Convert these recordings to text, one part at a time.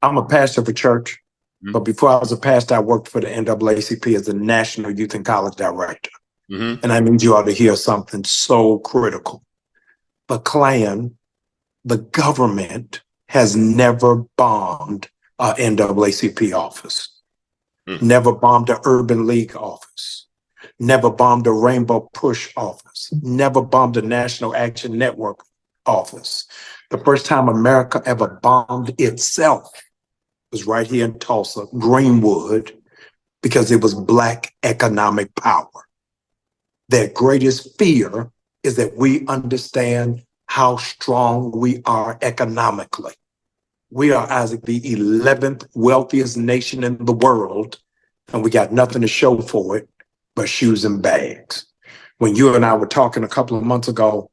I'm a pastor of a church, Mm-hmm. but before I was a pastor, I worked for the NAACP as the National Youth and College Director. Mm-hmm. And I need you all to hear something so critical. But Clan, the government has never bombed a NAACP office, never bombed an Urban League office, never bombed a Rainbow Push office, never bombed a National Action Network office. The first time America ever bombed itself was right here in Tulsa, Greenwood, because it was Black economic power. Their greatest fear is that we understand how strong we are economically. We are, Isaac, the 11th wealthiest nation in the world, and we got nothing to show for it but shoes and bags. When you and I were talking a couple of months ago,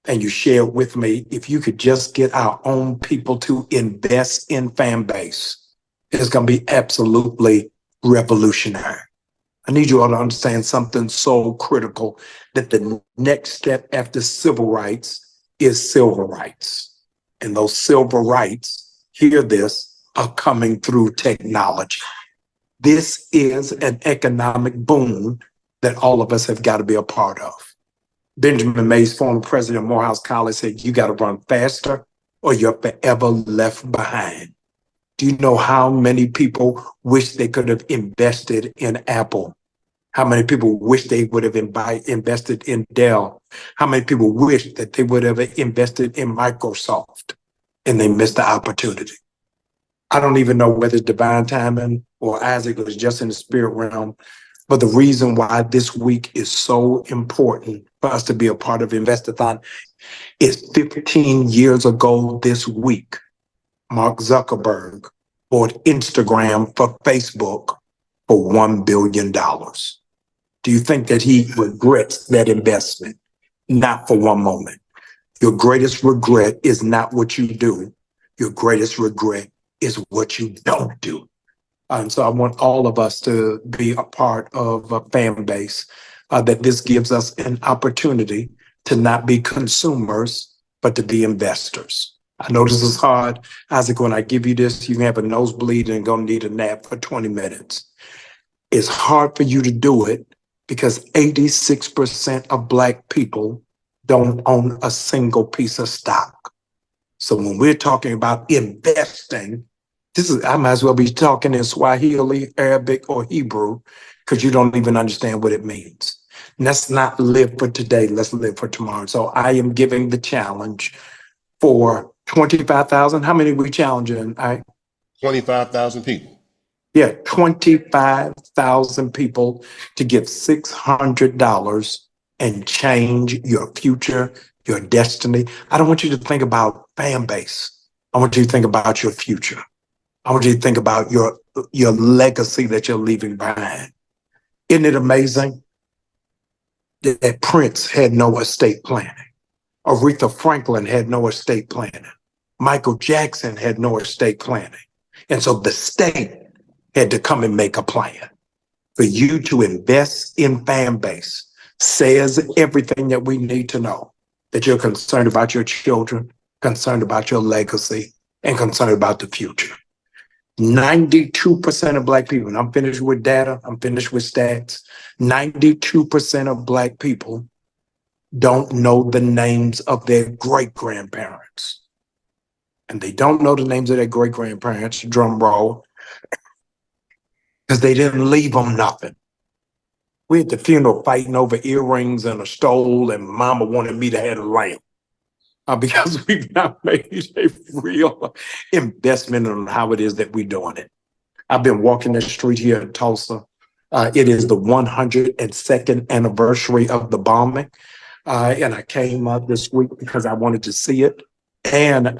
and you shared with me, if you could just get our own people to invest in Fanbase, it's going to be absolutely revolutionary. I need you all to understand something so critical, that the next step after civil rights is civil rights. And those civil rights, hear this, are coming through technology. This is an economic boom that all of us have got to be a part of. Benjamin Mays, former president of Morehouse College, said, you got to run faster or you're forever left behind. Do you know how many people wish they could have invested in Apple? How many people wish they would have invested in Dell? How many people wish that they would have invested in Microsoft and they missed the opportunity? I don't even know whether it's divine timing or Isaac was just in the spirit realm. But the reason why this week is so important for us to be a part of Invest-A-Thon is 15 years ago this week, Mark Zuckerberg bought Instagram for Facebook for $1 billion. Do you think that he regrets that investment? Not for one moment. Your greatest regret is not what you do. Your greatest regret is what you don't do. And so I want all of us to be a part of a fan base, that this gives us an opportunity to not be consumers, but to be investors. I know this is hard. Isaac, when I give you this, you can have a nosebleed and gonna need a nap for 20 minutes. It's hard for you to do it because 86% of Black people don't own a single piece of stock. So when we're talking about investing, I might as well be talking in Swahili, Arabic, or Hebrew, because you don't even understand what it means. Let's not live for today. Let's live for tomorrow. So I am giving the challenge for 25,000. How many are we challenging? 25,000 people. Yeah, 25,000 people to give $600 and change your future, your destiny. I don't want you to think about fan base. I want you to think about your future. I want you to think about your legacy that you're leaving behind. Isn't it amazing that Prince had no estate planning? Aretha Franklin had no estate planning. Michael Jackson had no estate planning. And so the state had to come and make a plan. For you to invest in Fanbase says everything that we need to know, that you're concerned about your children, concerned about your legacy, and concerned about the future. 92% of Black people, and I'm finished with data, I'm finished with stats, 92% of Black people don't know the names of their great-grandparents. And they don't know the names of their great-grandparents, drum roll, because they didn't leave them nothing. We at the funeral fighting over earrings and a stole, and mama wanted me to have a lamp. Because we've not made a real investment on how it is that we're doing it. I've been walking the street here in Tulsa. It is the 102nd anniversary of the bombing. And I came up this week because I wanted to see it. And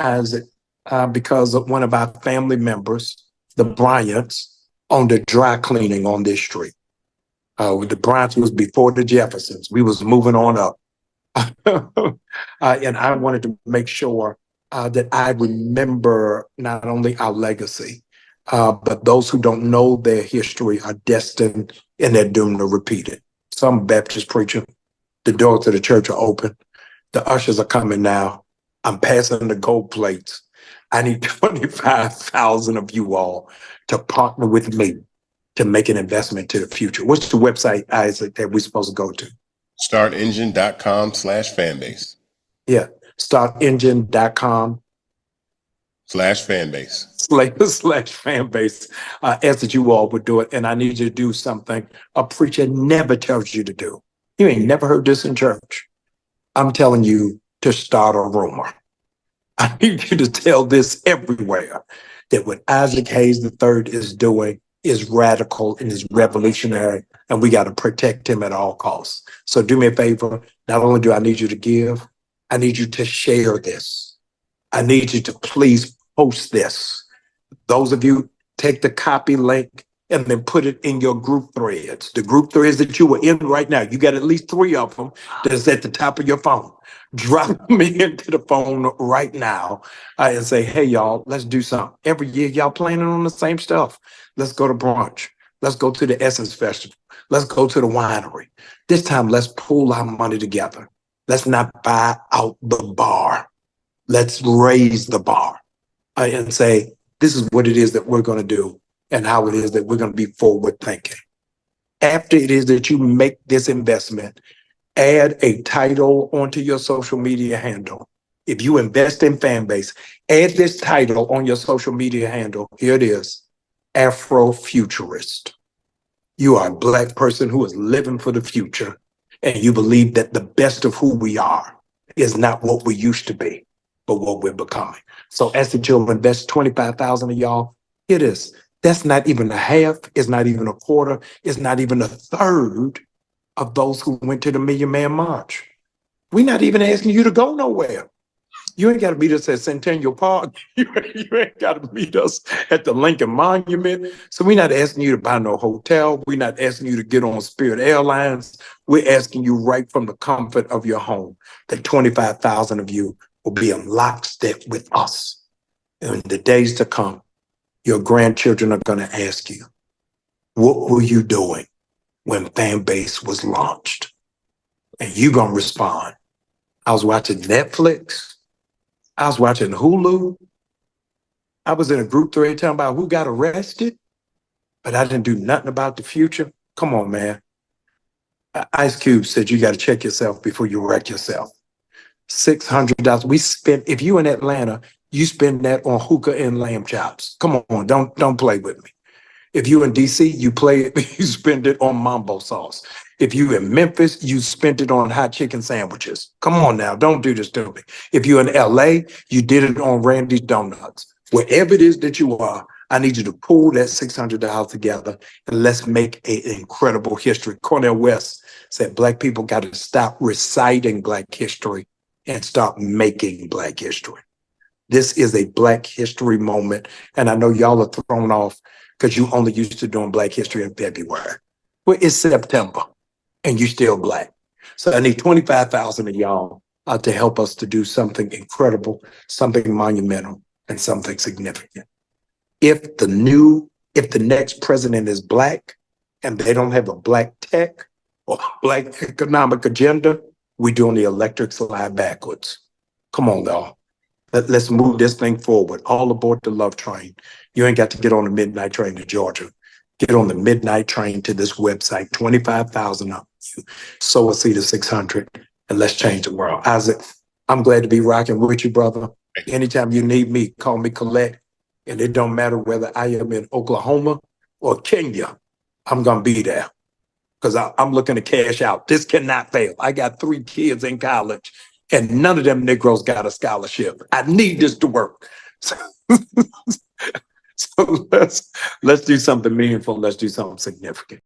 because of one of our family members, the Bryants, owned a dry cleaning on this street. The Bryants was before the Jeffersons. We was moving on up. And I wanted to make sure that I remember not only our legacy, but those who don't know their history are destined and they're doomed to repeat it. Some Baptist preacher, the doors to the church are open. The ushers are coming now. I'm passing the gold plates. I need 25,000 of you all to partner with me to make an investment to the future. What's the website, Isaac, that we're supposed to go to? Startengine.com/fanbase. Yeah, startengine.com /fanbase. slash fan base. Ask that you all would do it. And I need you to do something a preacher never tells you to do. You ain't never heard this in church. I'm telling you to start a rumor. I need you to tell this everywhere, that what Isaac Hayes III is doing is radical and is revolutionary, and we got to protect him at all costs. So do me a favor. Not only do I need you to give, I need you to share this. I need you to please post this. Those of you, take the copy link and then put it in your group threads. The group threads that you are in right now, you got at least 3 of them that's at the top of your phone. Drop them into the phone right now and say, hey, y'all, let's do something. Every year, y'all planning on the same stuff. Let's go to brunch. Let's go to the Essence Festival. Let's go to the winery. This time, let's pool our money together. Let's not buy out the bar. Let's raise the bar and say, this is what it is that we're going to do and how it is that we're going to be forward thinking. After it is that you make this investment, add a title onto your social media handle. If you invest in Fanbase, add this title on your social media handle. Here it is, Afro-futurist. You are a Black person who is living for the future, and you believe that the best of who we are is not what we used to be, but what we're becoming. So as the children invest 25,000 of y'all, it is. That's not even a half. It's not even a quarter. It's not even a third of those who went to the Million Man March. We're not even asking you to go nowhere. You ain't got to meet us at Centennial Park. You ain't got to meet us at the Lincoln Monument. So we're not asking you to buy no hotel. We're not asking you to get on Spirit Airlines. We're asking you right from the comfort of your home that 25,000 of you will be in lockstep with us. And in the days to come, your grandchildren are going to ask you, what were you doing when Fanbase was launched? And you're going to respond, I was watching Netflix. I was watching Hulu. I was in a group thread talking about who got arrested, but I didn't do nothing about the future. Come on, man. Ice Cube said you got to check yourself before you wreck yourself. $600. We spent, if you in Atlanta, you spend that on hookah and lamb chops. Come on, don't play with me. If you in DC, you you spend it on mambo sauce. If you in Memphis, you spent it on hot chicken sandwiches. Come on now, don't do this to me. If you're in LA, you did it on Randy's Donuts. Wherever it is that you are, I need you to pull that $600 together and let's make an incredible history. Cornel West said Black people got to stop reciting Black history and start making Black history. This is a Black history moment. And I know y'all are thrown off because you only used to doing Black history in February. Well, it's September and you're still Black. So I need 25,000 of y'all to help us to do something incredible, something monumental, and something significant. If the next president is Black and they don't have a Black tech or Black economic agenda, we're doing the electric slide backwards. Come on, y'all. Let's move this thing forward. All aboard the love train. You ain't got to get on the midnight train to Georgia. Get on the midnight train to this website. 25,000 of you. Sow a seed of 600, and let's change the world. Isaac, I'm glad to be rocking with you, brother. Anytime you need me, call me Colette. And it don't matter whether I am in Oklahoma or Kenya. I'm gonna be there because I'm looking to cash out. This cannot fail. I got 3 kids in college. And none of them Negroes got a scholarship. I need this to work. So, let's do something meaningful. Let's do something significant.